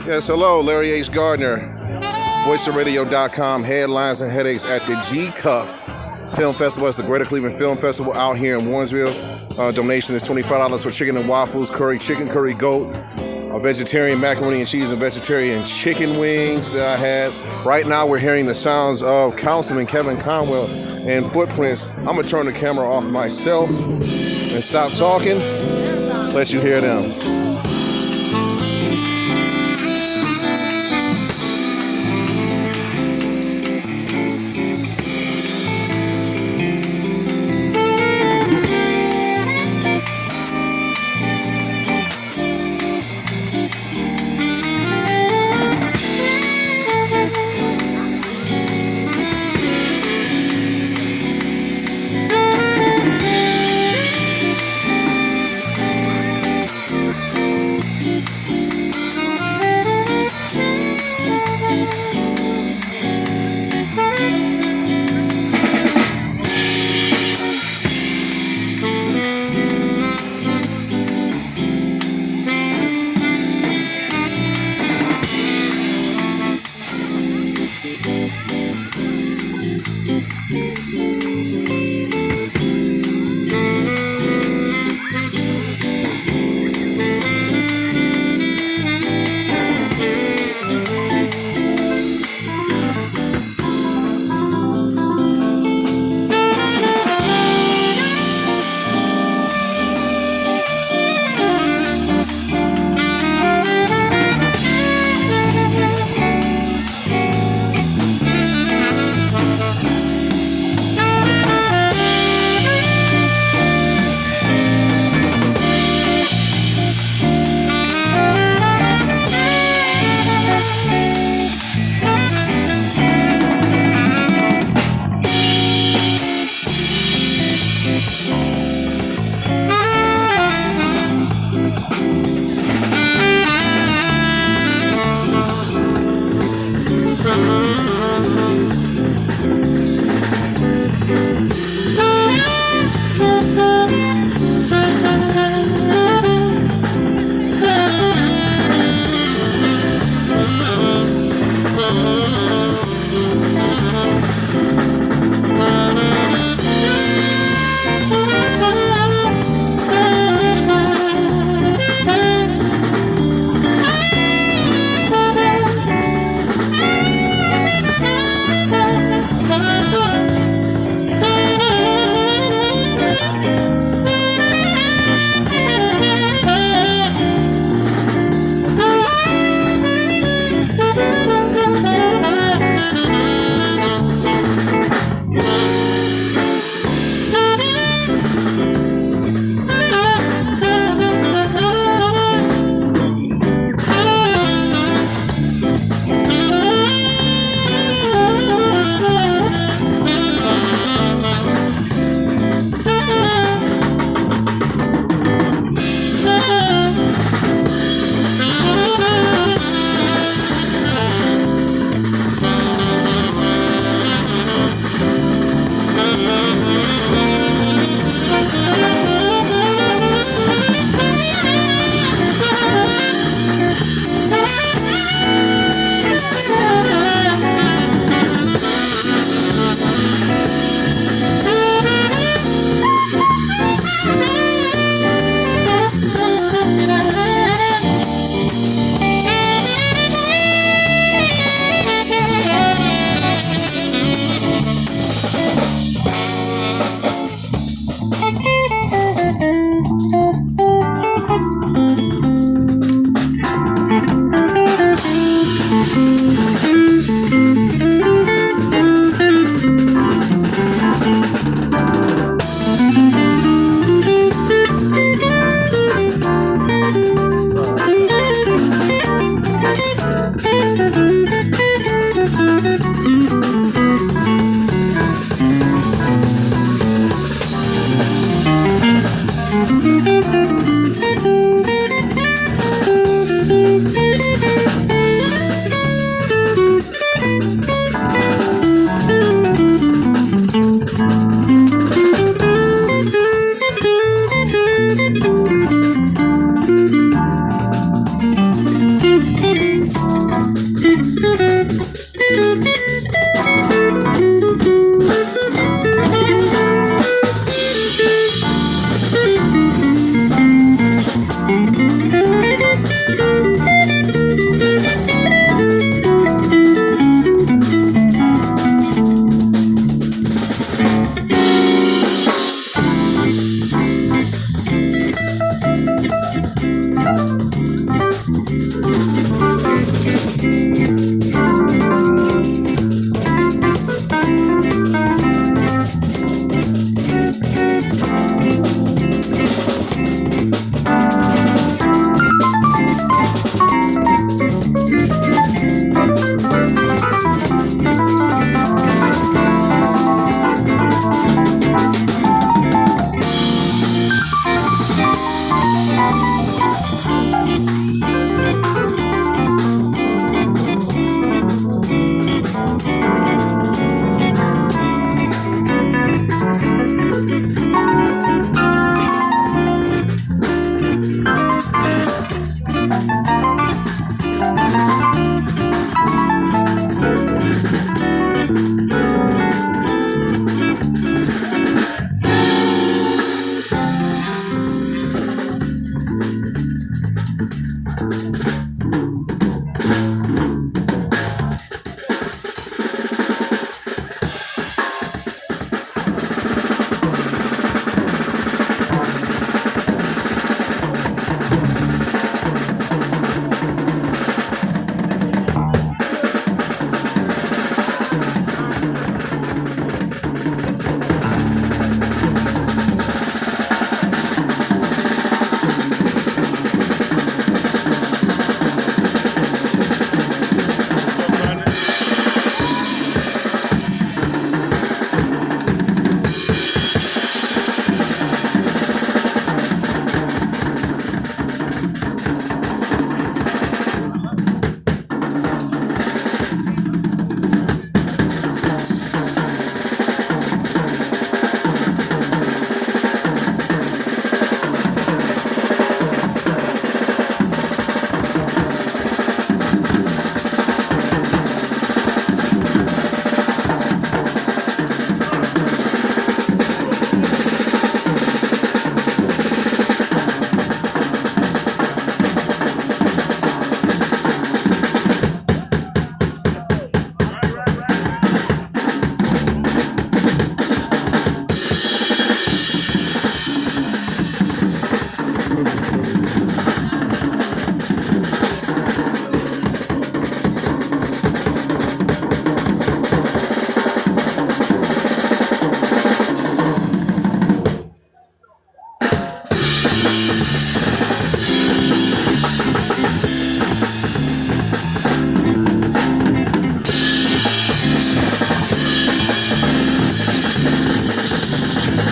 Yes, hello, Larry H. Gardner, voiceofradio.com, headlines and headaches at the G-Cuff Film Festival. It's the Greater Cleveland Film Festival out here in Warrensville. Donation is $25 for chicken and waffles, curry, chicken curry goat, a vegetarian macaroni and cheese, and vegetarian chicken wings that I had. Right now we're hearing the sounds of Councilman Kevin Conwell and Footprints. I'm going to turn the camera off myself and stop talking. Let you hear them.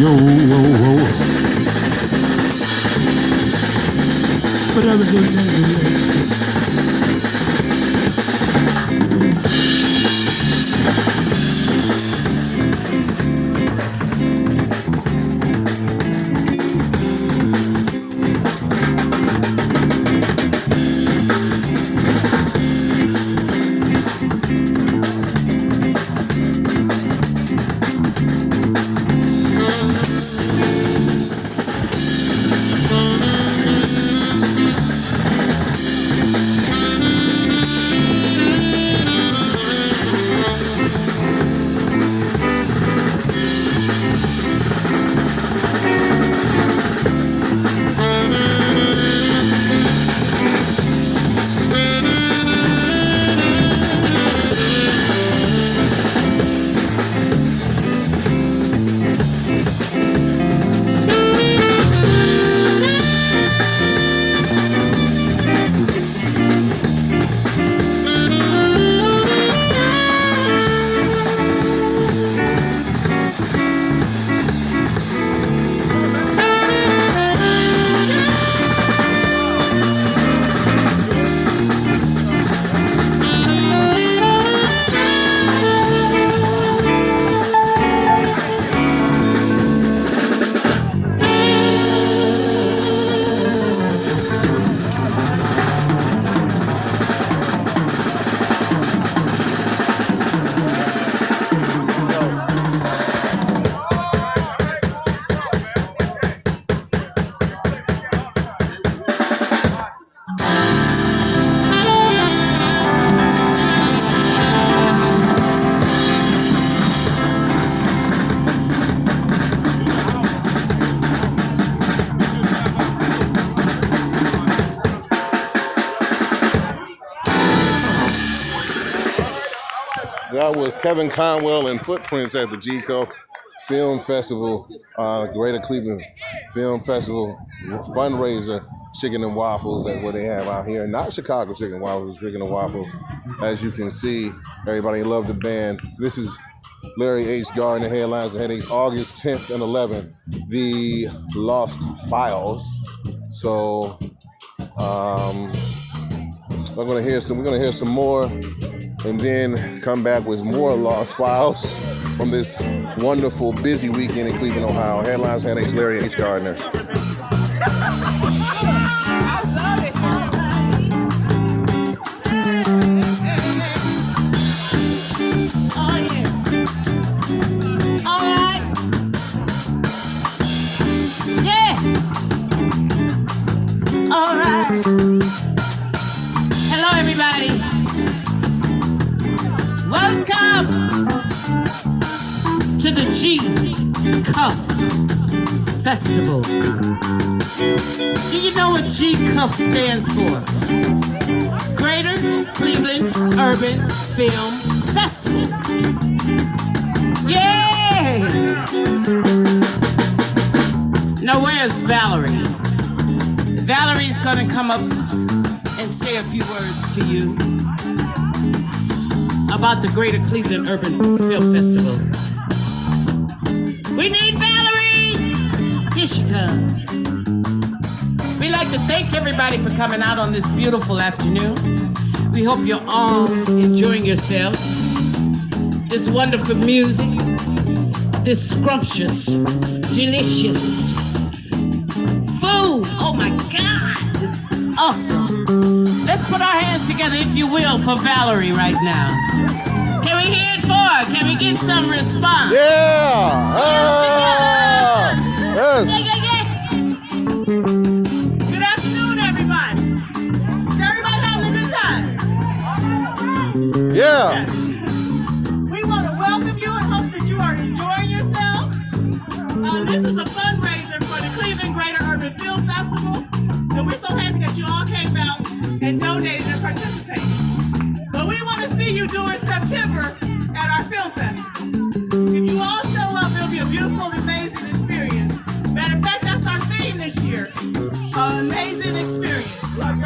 Yo, whoa, whoa. But I was That was Kevin Conwell and Footprints at the G-Cuff Film Festival, Greater Cleveland Film Festival fundraiser, chicken and waffles. That's what they have out here. Not Chicago chicken and waffles, chicken and waffles. As you can see, everybody loved the band. This is Larry H. Gardner, Headlines and Headaches, August 10th and 11th, The Lost Files. So we're gonna hear some more, and then come back with more Lost Files from this wonderful, busy weekend in Cleveland, Ohio. Headlines, Headaches, Larry H. Gardner. Welcome to the G-Cuff Festival. Do you know what G-Cuff stands for? Greater Cleveland Urban Film Festival. Yay! Now where's Valerie? Valerie's gonna come up and say a few words to you about the Greater Cleveland Urban Film Festival. We need Valerie! Here she comes. We'd like to thank everybody for coming out on this beautiful afternoon. We hope you're all enjoying yourselves. This wonderful music, this scrumptious, delicious food. Oh my God, this is awesome. Let's put our hands together, if you will, for Valerie right now. Can we hear it for her? Can we get some response? Yeah! Yes! Yeah. Good afternoon, everybody. Is everybody having a good time? Yeah! We want to welcome you and hope that you are enjoying yourselves. This is a fundraiser for the Cleveland Greater Urban Film Festival. And we're so happy that you all came out and donated and participated. But we want to see you during September at our film festival. If you all show up, it'll be a beautiful, amazing experience. Matter of fact, that's our theme this year. Amazing experience. I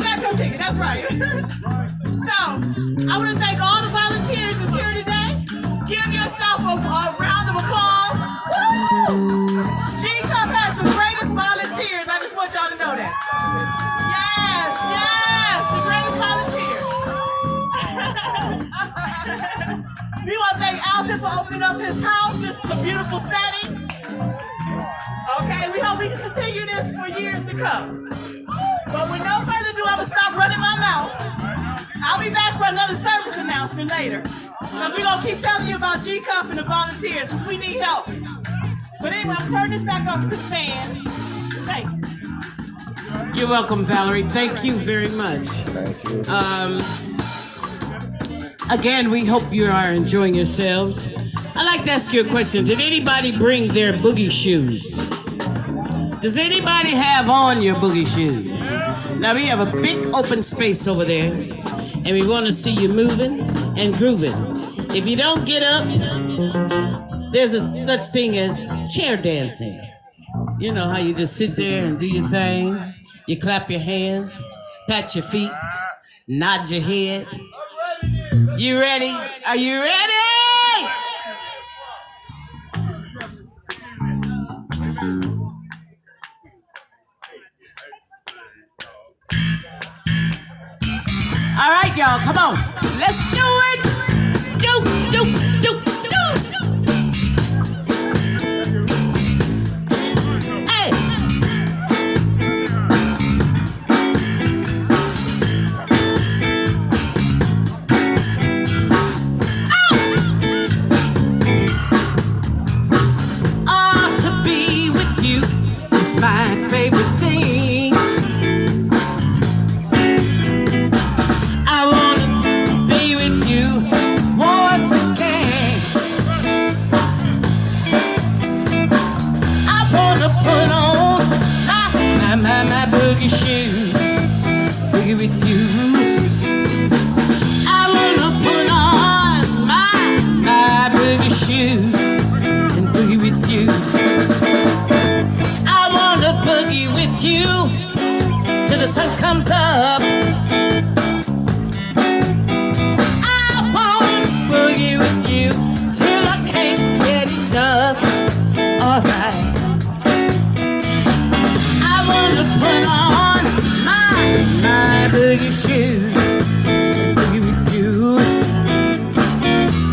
got your ticket, that's right. So, I want to thank all the volunteers that's here today. Give yourself a round of applause. Woo! G-Cuff has the greatest volunteers. I just want y'all to know that. Yes, the greatest volunteers. We want to thank Alton for opening up his house. This is a beautiful setting. Okay, we hope we can continue this for years to come. But with no further ado, I'm going to stop running my mouth. I'll be back for another service announcement later. Because we're going to keep telling you about G-Cuff and the volunteers since we need help. But anyway, I'll turn this back over to the band. Thank you. You're welcome, Valerie. Thank you very much. Thank you. Again, we hope you are enjoying yourselves. I'd like to ask you a question. Did anybody bring their boogie shoes? Does anybody have on your boogie shoes? Now, we have a big open space over there, and we want to see you moving and grooving. If you don't get up, there's a such thing as chair dancing. You know how you just sit there and do your thing. You clap your hands, pat your feet, nod your head. You ready? Are you ready? All right, y'all, come on. Let's do it. Do. Hey. Oh, to be with you is my favorite thing. I wanna be with you once again. I wanna put on my boogie shoes, boogie with you. I wanna put on the sun comes up. I wanna boogie with you till I can't get enough. Alright. I wanna put on my boogie shoes and boogie with you.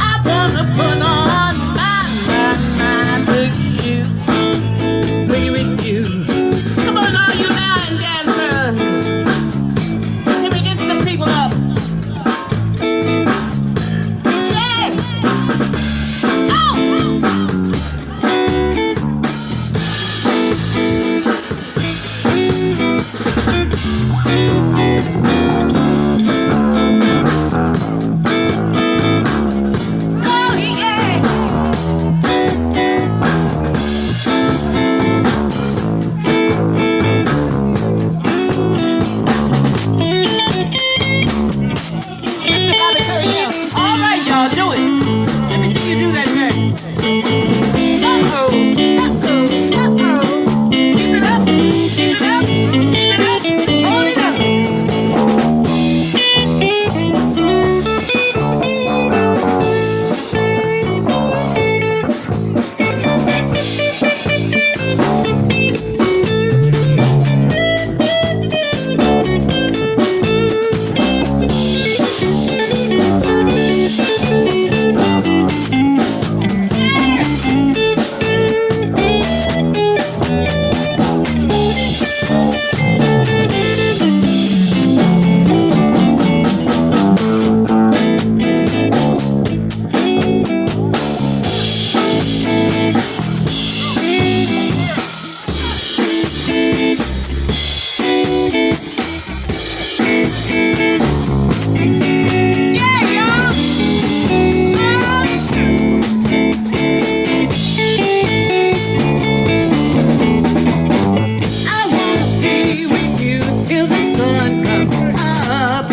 I wanna put on my boogie shoes, boogie with you. Come on, all you Latin dancers. Can we get some people up? Yeah! Oh! Oh, yeah! Mr. Bobby Curriel. All right, y'all, do it. Let me see you do that thing. Uh-oh, uh-oh, uh-oh. Keep it up, keep it up, keep it up. Hold it up. Yeah, y'all. I wanna be with you till the sun comes up.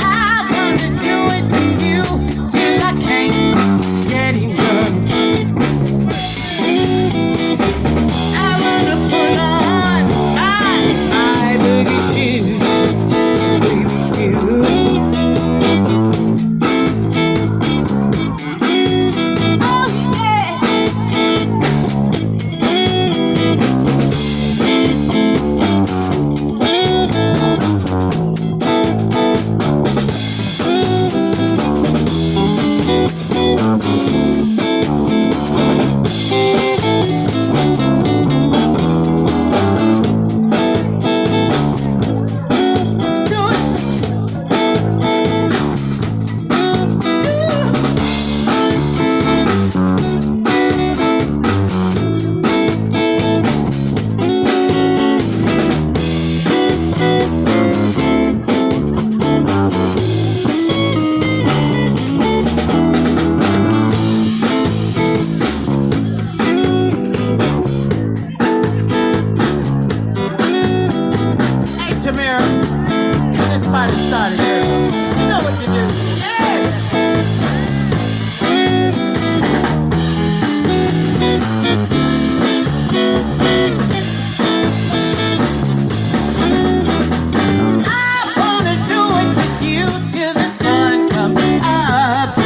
I wanna do it with you till I can't get enough. I wanna put on my boogie shoes, be with you. Oh yeah. Do Hey, Tamara, get this party started, girl. You know what to do. Yeah. I wanna do it with you till the sun comes up.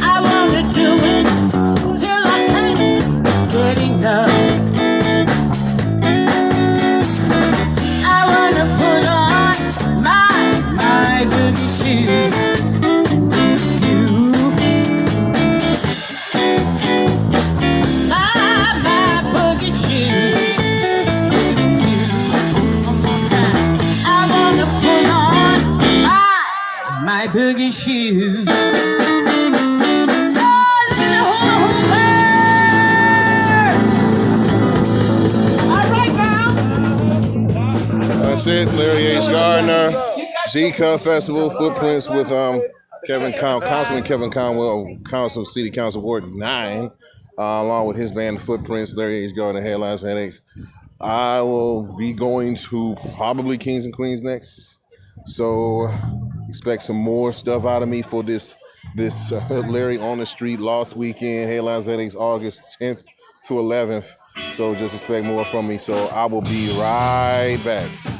I wanna do it till I can't get enough. I wanna put on my boogie shoes and be with you. My boogie shoes, be with you. One more time. I wanna put on my boogie shoes. Oh, little hula hooper! All right, now. That's it. Larry H. Gardner, G Cuff Festival, Footprints with Councilman Kevin Conwell, City Council Ward 9, along with his band Footprints, Larry H. Gardner, Headlines and Headaches. I will be going to probably Kings and Queens next. So expect some more stuff out of me for this Larry on the Street Lost Weekend, Headlines and Headaches, August 10th to 11th. So just expect more from me. So I will be right back.